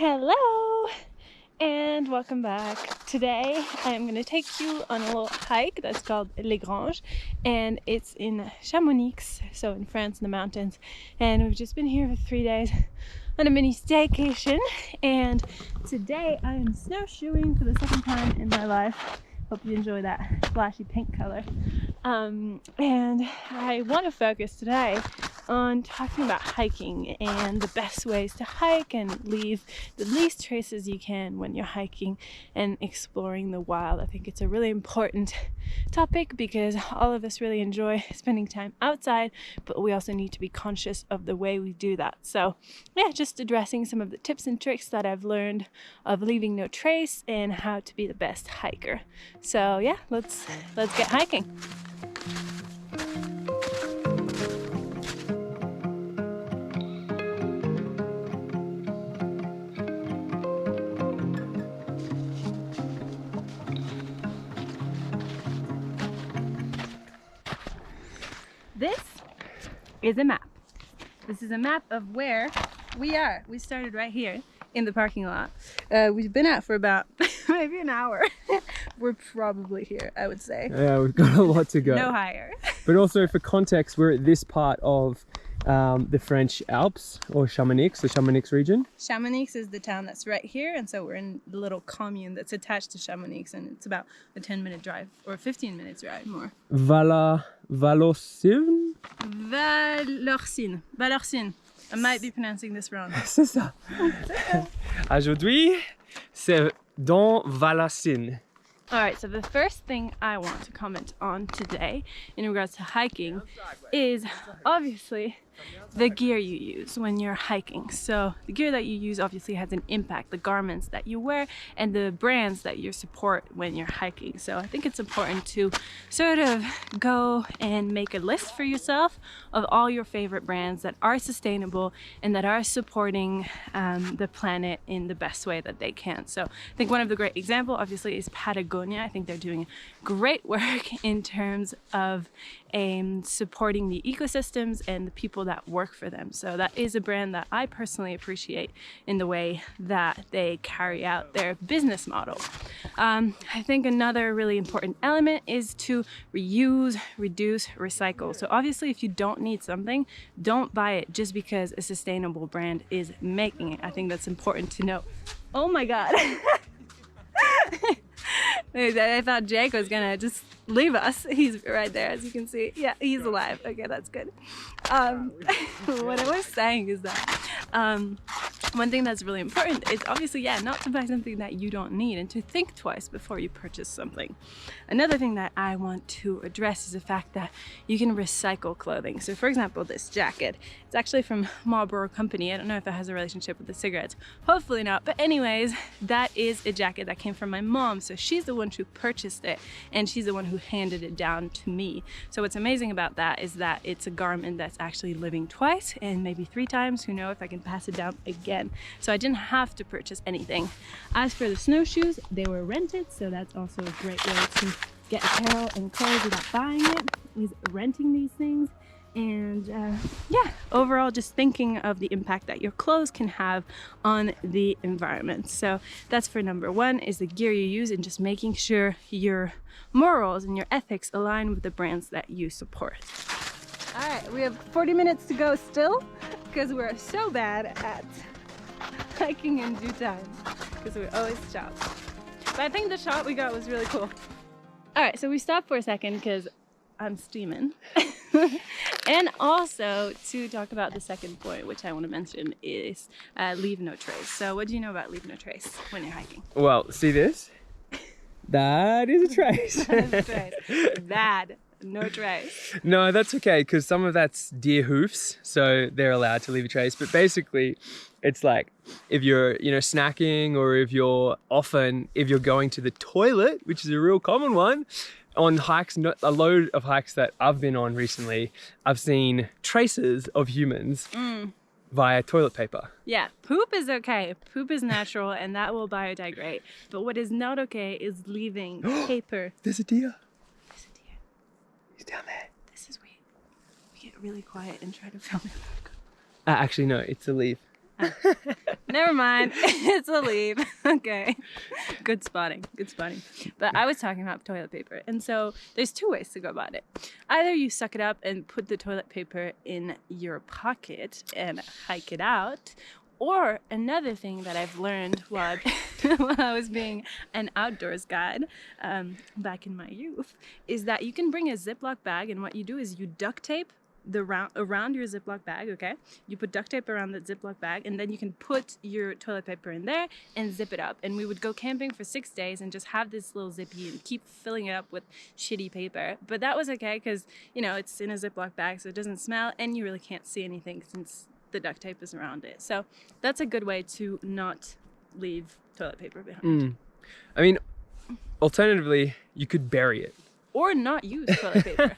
Hello and welcome back. Today I'm going to take you on a little hike that's called Les Granges, and it's in Chamonix, so in France in the mountains, and we've just been here for 3 days on a mini staycation, and today I am snowshoeing for the second time in my life. Hope you enjoy that flashy pink color. And I want to focus today on talking about hiking and the best ways to hike and leave the least traces you can when you're hiking and exploring the wild. I think it's a really important topic because all of us really enjoy spending time outside, but we also need to be conscious of the way we do that. So yeah, just addressing some of the tips and tricks that I've learned of leaving no trace and how to be the best hiker. So yeah, let's get hiking. This is a map. This is a map of where we are. We started right here in the parking lot. We've been out for about maybe an hour. We're probably here, I would say. Yeah, we've got a lot to go. No higher. But also for context, we're at this part of the French Alps, or Chamonix, the Chamonix region. Chamonix is the town that's right here, and so we're in the little commune that's attached to Chamonix, and it's about a 10-minute drive, or 15 minutes drive more. Valorcine? Valorcine. I might be pronouncing this wrong. C'est ça. Aujourd'hui, c'est dans Valorcine. Alright, so the first thing I want to comment on today in regards to hiking is obviously the gear you use when you're hiking. So the gear that you use obviously has an impact, the garments that you wear and the brands that you support when you're hiking. So I think it's important to sort of go and make a list for yourself of all your favorite brands that are sustainable and that are supporting the planet in the best way that they can. So I think one of the great examples obviously is Patagonia. I think they're doing great work in terms of supporting the ecosystems and the people that work for them. So that is a brand that I personally appreciate in the way that they carry out their business model. I think another really important element is to reuse, reduce, recycle. So obviously if you don't need something, don't buy it just because a sustainable brand is making it. I think that's important to know. Oh my God. I thought Jake was gonna just leave us. He's right there, as you can see. Yeah, he's alive. Okay, that's good. What I was saying is that one thing that's really important is obviously, yeah, not to buy something that you don't need and to think twice before you purchase something. Another thing that I want to address is the fact that you can recycle clothing. So for example, this jacket, it's actually from Marlboro Company. I don't know if it has a relationship with the cigarettes. Hopefully not. But anyways, that is a jacket that came from my mom. So she's the one who purchased it and she's the one who handed it down to me. So what's amazing about that is that it's a garment that's actually living twice and maybe 3 times. Who knows if I can pass it down again. So I didn't have to purchase anything. As for the snowshoes, they were rented, so that's also a great way to get apparel and clothes without buying it, is renting these things. And yeah, overall just thinking of the impact that your clothes can have on the environment. So that's for number 1, is the gear you use and just making sure your morals and your ethics align with the brands that you support. All right, we have 40 minutes to go still because we're so bad at hiking in due time because we always stop. But I think the shot we got was really cool. All right, so we stopped for a second because I'm steaming. And also to talk about the second point, which I want to mention, is leave no trace. So what do you know about leave no trace when you're hiking? Well, see this? That is a trace. That is a trace. Bad. No trace. No, that's okay, because some of that's deer hoofs, so they're allowed to leave a trace. But basically, it's like if you're, snacking, or if you're going to the toilet, which is a real common one, on hikes, a load of hikes that I've been on recently, I've seen traces of humans via toilet paper. Yeah, poop is okay. Poop is natural and that will biodegrade. But what is not okay is leaving paper. There's a deer. There's a deer. He's down there. This is weird. We get really quiet and try to film it. Actually, no, it's a leaf. Never mind. It's a leave. Okay. Good spotting. Good spotting. But I was talking about toilet paper. And so there's two ways to go about it. Either you suck it up and put the toilet paper in your pocket and hike it out. Or another thing that I've learned while I was being an outdoors guide back in my youth is that you can bring a Ziploc bag, and what you do is you duct tape around your Ziploc bag, okay? You put duct tape around the Ziploc bag, and then you can put your toilet paper in there and zip it up. And we would go camping for 6 days and just have this little zippy and keep filling it up with shitty paper. But that was okay because, you know, it's in a Ziploc bag, so it doesn't smell, and you really can't see anything since the duct tape is around it. So that's a good way to not leave toilet paper behind. I mean, alternatively, you could bury it. Or not use toilet paper.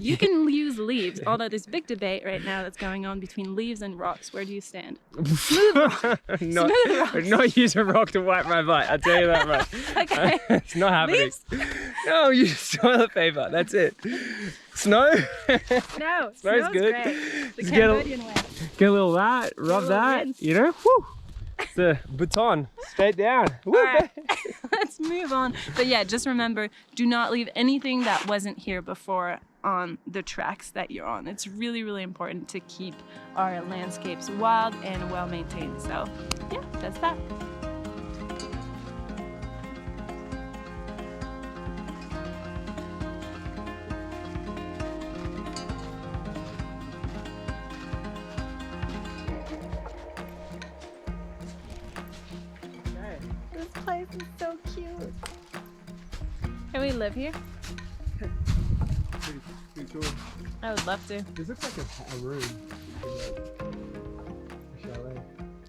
You can use leaves, although there's big debate right now that's going on between leaves and rocks. Where do you stand? Smooth rocks. Not use a rock to wipe my butt, I'll tell you that much. Okay. It's not happening. Leaves? No, use toilet paper, that's it. Snow? No, Snow's good. Great. The Just Cambodian way. get a little that, rub that, rinse. you know? Woo. It's a baton, straight down. Woo. All right, let's move on. But yeah, just remember, do not leave anything that wasn't here before on the tracks that you're on. It's really, really important to keep our landscapes wild and well maintained. So yeah, that's that. This place is so cute. Can we live here? Pretty cool. I would love to. This looks like a room. A chalet.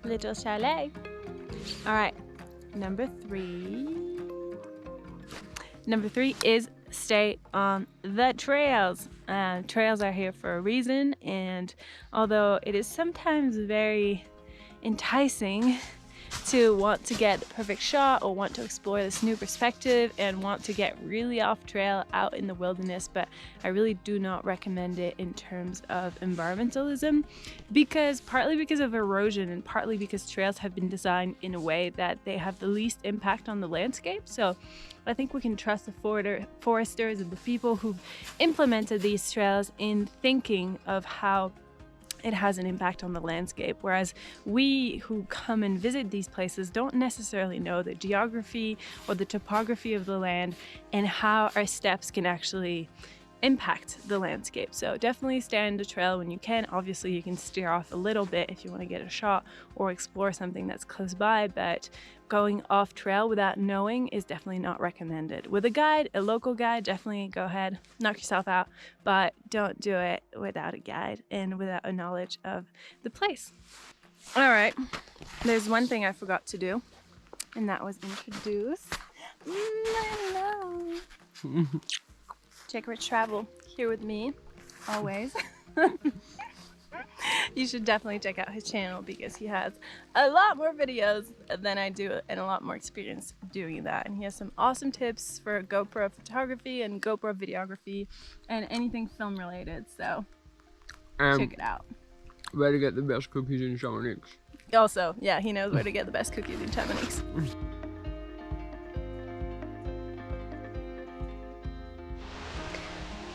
Little chalet. All right, number three. Number three is stay on the trails. Trails are here for a reason, and although it is sometimes very enticing to want to get the perfect shot or want to explore this new perspective and want to get really off trail out in the wilderness, but I really do not recommend it in terms of environmentalism, because partly because of erosion and partly because trails have been designed in a way that they have the least impact on the landscape. So I think we can trust the foresters and the people who've implemented these trails in thinking of how it has an impact on the landscape, whereas we who come and visit these places don't necessarily know the geography or the topography of the land and how our steps can actually impact the landscape. So definitely stay on the trail when you can. Obviously you can steer off a little bit if you want to get a shot or explore something that's close by, but going off trail without knowing is definitely not recommended. With a guide, a local guide, definitely go ahead, knock yourself out, but don't do it without a guide and without a knowledge of the place. All right, there's one thing I forgot to do, and that was introduce. Check Rich Travel here with me, always. You should definitely check out his channel because he has a lot more videos than I do and a lot more experience doing that. And he has some awesome tips for GoPro photography and GoPro videography and anything film related. So check it out. Where to get the best cookies in Chamonix. Also, yeah, he knows where to get the best cookies in Chamonix.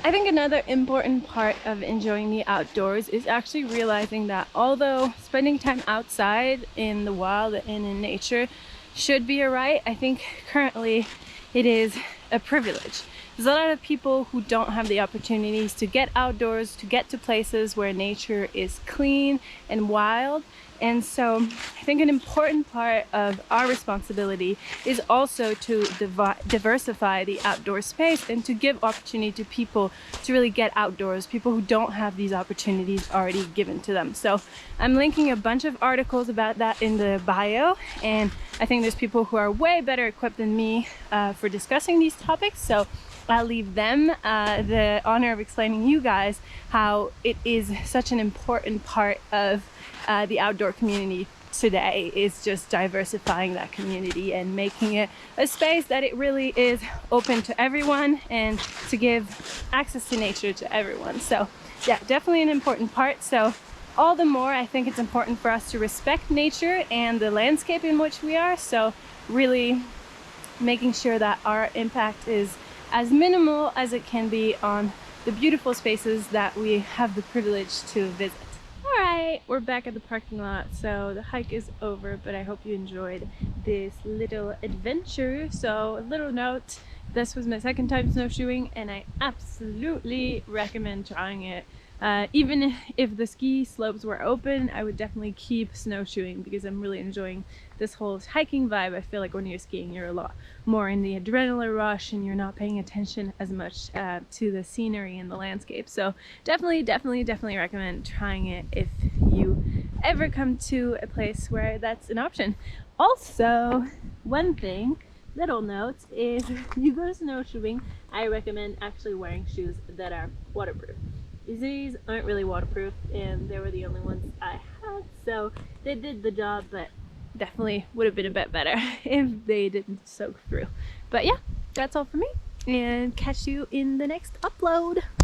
I think another important part of enjoying the outdoors is actually realizing that although spending time outside in the wild and in nature should be a right, I think currently it is a privilege. There's a lot of people who don't have the opportunities to get outdoors, to get to places where nature is clean and wild. And so I think an important part of our responsibility is also to diversify the outdoor space and to give opportunity to people to really get outdoors, people who don't have these opportunities already given to them. So I'm linking a bunch of articles about that in the bio, and I think there's people who are way better equipped than me for discussing these topics. So I'll leave them the honor of explaining you guys how it is such an important part of the outdoor community today, is just diversifying that community and making it a space that it really is open to everyone and to give access to nature to everyone. So yeah, definitely an important part. So all the more I think it's important for us to respect nature and the landscape in which we are. So really making sure that our impact is as minimal as it can be on the beautiful spaces that we have the privilege to visit. All right, we're back at the parking lot, so the hike is over, but I hope you enjoyed this little adventure. So a little note, this was my second time snowshoeing and I absolutely recommend trying it. Even if the ski slopes were open, I would definitely keep snowshoeing because I'm really enjoying this whole hiking vibe. I feel like when you're skiing, you're a lot more in the adrenaline rush and you're not paying attention as much to the scenery and the landscape. So definitely recommend trying it if you ever come to a place where that's an option. Also, one thing, little note, is if you go snowshoeing, I recommend actually wearing shoes that are waterproof. These aren't really waterproof and they were the only ones I had, so they did the job, but definitely would have been a bit better if they didn't soak through. But yeah, that's all for me, and catch you in the next upload.